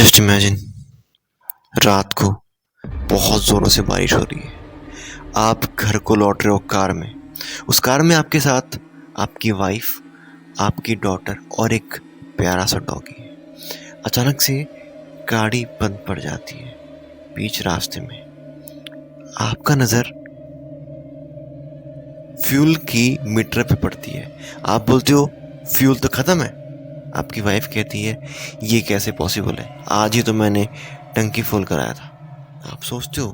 Just imagine रात को बहुत ज़ोरों से बारिश हो रही है। आप घर को लौट रहे हो कार में। उस कार में आपके साथ आपकी वाइफ, आपकी डॉटर और एक प्यारा सा डॉगी है। अचानक से गाड़ी बंद पड़ जाती है बीच रास्ते में। आपका नज़र फ्यूल की मीटर पे पड़ती है। आप बोलते हो फ्यूल तो ख़त्म है। आपकी वाइफ कहती है ये कैसे पॉसिबल है, आज ही तो मैंने टंकी फुल कराया था। आप सोचते हो,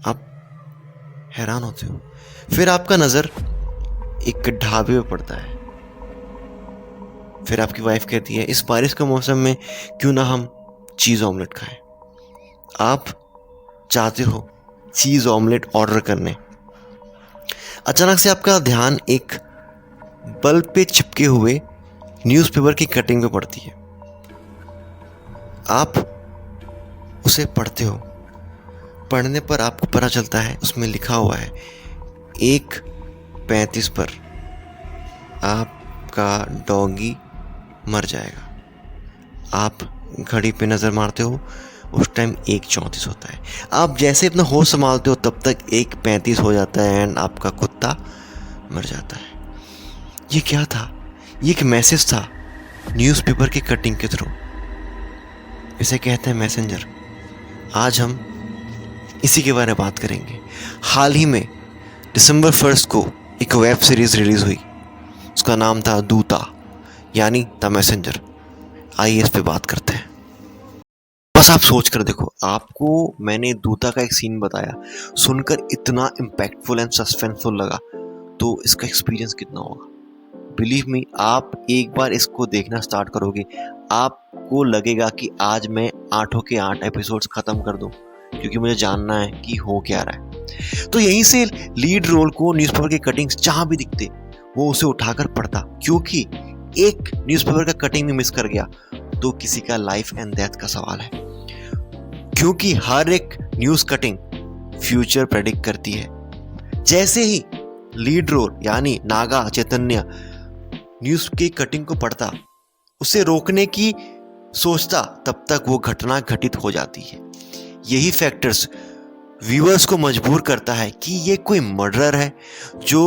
आप हैरान होते हो। फिर आपका नज़र एक ढाबे पे पड़ता है। फिर आपकी वाइफ कहती है इस बारिश के मौसम में क्यों ना हम चीज़ ऑमलेट खाएं। आप चाहते हो चीज़ ऑमलेट ऑर्डर करने। अचानक से आपका ध्यान एक बल्ब पे चिपके हुए न्यूज़पेपर की कटिंग पे पड़ती है। आप उसे पढ़ते हो। पढ़ने पर आपको पता चलता है उसमें लिखा हुआ है 1:35 पर आपका डॉगी मर जाएगा। आप घड़ी पे नज़र मारते हो, उस टाइम 1:34 होता है। आप जैसे अपना होश संभालते हो तब तक 1:35 हो जाता है एंड आपका कुत्ता मर जाता है। ये क्या था? ये एक मैसेज था न्यूज़पेपर की कटिंग के थ्रू। इसे कहते हैं मैसेंजर। आज हम इसी के बारे में बात करेंगे। हाल ही में दिसंबर 1 को एक वेब सीरीज़ रिलीज़ हुई। उसका नाम था दूता, यानी द मैसेंजर। आइए इस पे बात करते हैं। बस आप सोच कर देखो, आपको मैंने दूता का एक सीन बताया, सुनकर इतना इम्पैक्टफुल एंड सस्पेंसफुल लगा, तो इसका एक्सपीरियंस कितना होगा। बिलीव मी, आप एक बार इसको देखना स्टार्ट करोगे, आपको लगेगा कि आज मैं 8 के 8 एपिसोड्स ख़त्म कर दूं, क्योंकि मुझे जानना है कि हो क्या रहा है। तो यहीं से लीड रोल को न्यूज़पेपर के कटिंग्स जहाँ भी दिखते वो उसे उठाकर पढ़ता, क्योंकि एक न्यूज़पेपर का कटिंग भी मिस कर गया तो किसी का लाइफ एंड डेथ का सवाल है। क्योंकि हर एक न्यूज़ कटिंग फ्यूचर प्रेडिक्ट करती है। जैसे ही लीड रोल यानी नागा चैतन्य न्यूज़ की कटिंग को पढ़ता, उसे रोकने की सोचता, तब तक वो घटना घटित हो जाती है। यही फैक्टर्स व्यूअर्स को मजबूर करता है कि ये कोई मर्डरर है जो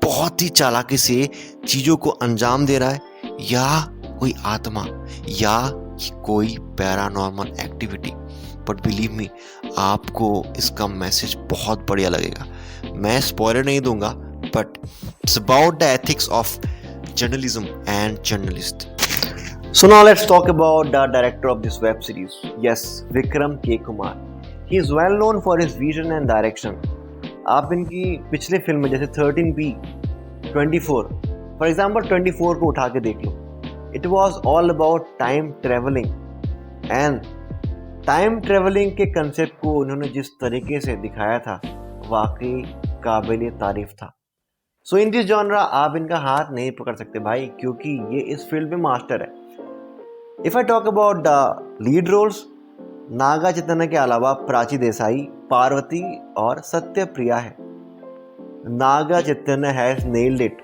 बहुत ही चालाकी से चीज़ों को अंजाम दे रहा है, या कोई आत्मा, या कोई paranormal activity. But believe me, आपको इसका मैसेज बहुत बढ़िया लगेगा। मैं स्पॉइलर नहीं दूंगा, but it's about the ethics of journalism and journalist. So now let's talk about the director of this web series. Yes, Vikram K. Kumar. He is well known for his vision and direction. आप इनकी पिछले film जैसे 13B, 24, for example 24 को उठा के देख लो। It was all about time travelling, and time travelling के कंसेप्ट को उन्होंने जिस तरीके से दिखाया था वाकई काबिल तारीफ था। सो इन दिस जॉनरा आप इनका हाथ नहीं पकड़ सकते भाई, क्योंकि ये इस फील्ड में मास्टर है। If I talk about the lead roles, Naga Chaitanya के अलावा प्राची देसाई, पार्वती और सत्य प्रिया है। Naga Chaitanya has nailed it.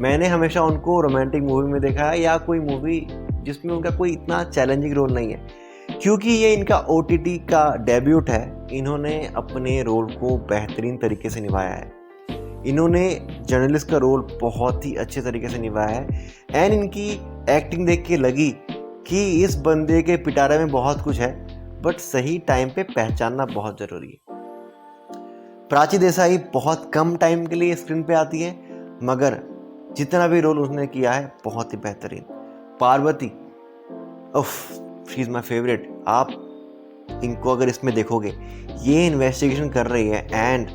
मैंने हमेशा उनको रोमांटिक मूवी में देखा है, या कोई मूवी जिसमें उनका कोई इतना चैलेंजिंग रोल नहीं है, क्योंकि ये इनका OTT का डेब्यूट है। इन्होंने अपने रोल को बेहतरीन तरीके से निभाया है। इन्होंने जर्नलिस्ट का रोल बहुत ही अच्छे तरीके से निभाया है, एंड इनकी एक्टिंग देख के लगी कि इस बंदे के पिटारे में बहुत कुछ है, बट सही टाइम पे पहचानना बहुत ज़रूरी है। प्राची देसाई बहुत कम टाइम के लिए स्क्रीन पे आती है, मगर जितना भी रोल उसने किया है बहुत ही बेहतरीन। Parvati, she is my favourite. आप इनको अगर इसमें देखोगे, ये इन्वेस्टिगेशन कर रही है, एंड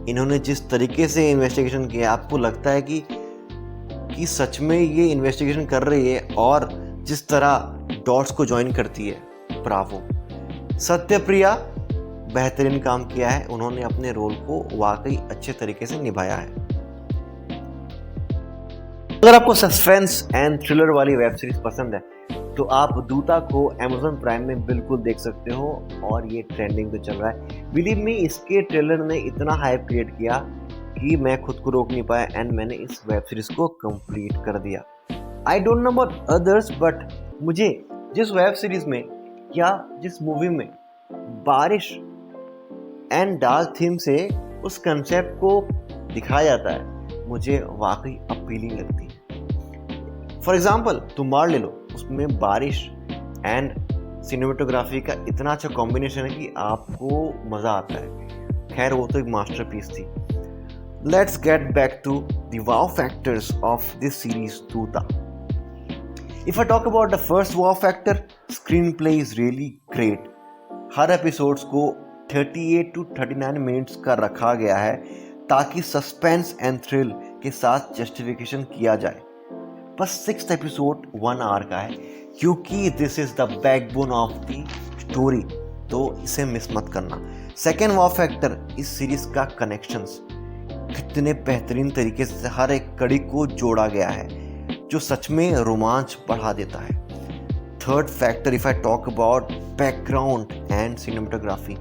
इन्होंने जिस तरीके से इन्वेस्टिगेशन किया, आपको लगता है कि सच में ये इन्वेस्टिगेशन कर रही है, और जिस तरह डॉट्स को ज्वाइन करती है, ब्रावो। सत्यप्रिया, बेहतरीन काम किया है, उन्होंने अपने रोल को वाकई अच्छे तरीके से निभाया है। अगर आपको सस्पेंस एंड थ्रिलर वाली वेब सीरीज पसंद है तो आप दूता को Amazon प्राइम में बिल्कुल देख सकते हो, और ये ट्रेंडिंग पे चल रहा है। बिलीव मी, इसके ट्रेलर ने इतना हाइप क्रिएट किया कि मैं खुद को रोक नहीं पाया, एंड मैंने इस वेब सीरीज को कंप्लीट कर दिया। I don't know about others, but मुझे जिस वेब सीरीज में या जिस मूवी में बारिश एंड डार्क थीम से उस कंसेप्ट को दिखाया जाता है, मुझे वाकई अपीलिंग लगती है। फॉर एग्जाम्पल तुम मार ले लो, उसमें बारिश एंड सिनेमेटोग्राफी का इतना अच्छा कॉम्बिनेशन है कि आपको मज़ा आता है। खैर वो तो एक मास्टरपीस थी। Let's get back to the wow factors of this series Dhootha. If I talk about the first wow factor, screenplay is really great. Her episodes को 38 to 39 मिनट्स का रखा गया है ताकि सस्पेंस एंड थ्रिल के साथ जस्टिफिकेशन किया जाए। बस 6th एपिसोड 1 आवर का है क्योंकि this is the backbone of the story, तो इसे मिस मत करना। सेकेंड वाव फैक्टर इस सीरीज का कनेक्शंस, कितने बेहतरीन तरीके से हर एक कड़ी को जोड़ा गया है जो सच में रोमांच बढ़ा देता है। Third factor if I talk about background and cinematography,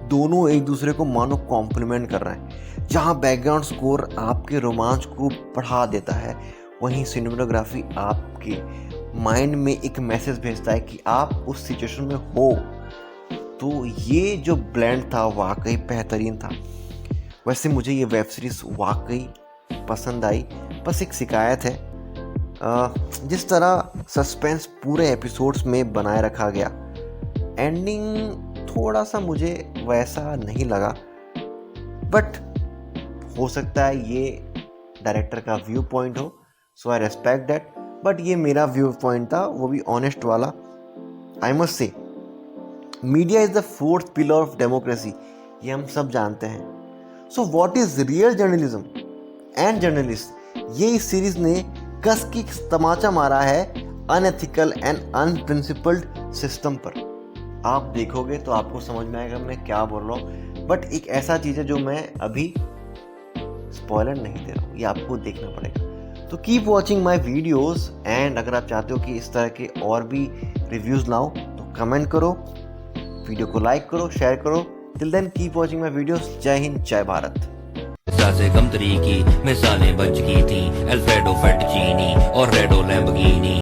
दोनों एक दूसरे को मानो कॉम्प्लीमेंट कर रहे हैं। जहाँ बैकग्राउंड स्कोर आपके रोमांच को बढ़ा देता है, वहीं सिनेमेटोग्राफी आपके माइंड में एक मैसेज भेजता है कि आप उस सिचुएशन में हो। तो ये जो ब्लेंड था वाकई बेहतरीन था। वैसे मुझे ये वेब सीरीज़ वाकई पसंद आई, बस एक शिकायत है, जिस तरह सस्पेंस पूरे एपिसोड्स में बनाए रखा गया, एंडिंग थोड़ा सा मुझे वैसा नहीं लगा। बट हो सकता है ये डायरेक्टर का व्यू पॉइंट हो, सो आई रेस्पेक्ट दैट। बट ये मेरा व्यू पॉइंट था, वो भी ऑनेस्ट वाला। I must say media is the fourth pillar of democracy, ये हम सब जानते हैं। So what is real journalism and journalist, ये इस सीरीज ने कस की तमाचा मारा है अनएथिकल एंड अनप्रिंसिपल्ड सिस्टम पर। आप देखोगे तो आपको समझ में आएगा मैं क्या बोल रहा हूँ, बट एक ऐसा चीज़ है जो मैं अभी स्पॉइलर नहीं दे रहा हूँ, ये आपको देखना पड़ेगा। तो keep watching my videos, and अगर आप चाहते हो कि इस तरह के और भी रिव्यूज़ लाऊं तो कमेंट करो, वीडियो को लाइक करो, शेयर करो। Till then keep watching my videos. जय हिंद, जय भारत। से कम तरीकी मिसालें बन चुकी थी, अल्फ्रेडो फेटचीनी और रेडो लैम्बोर्गिनी।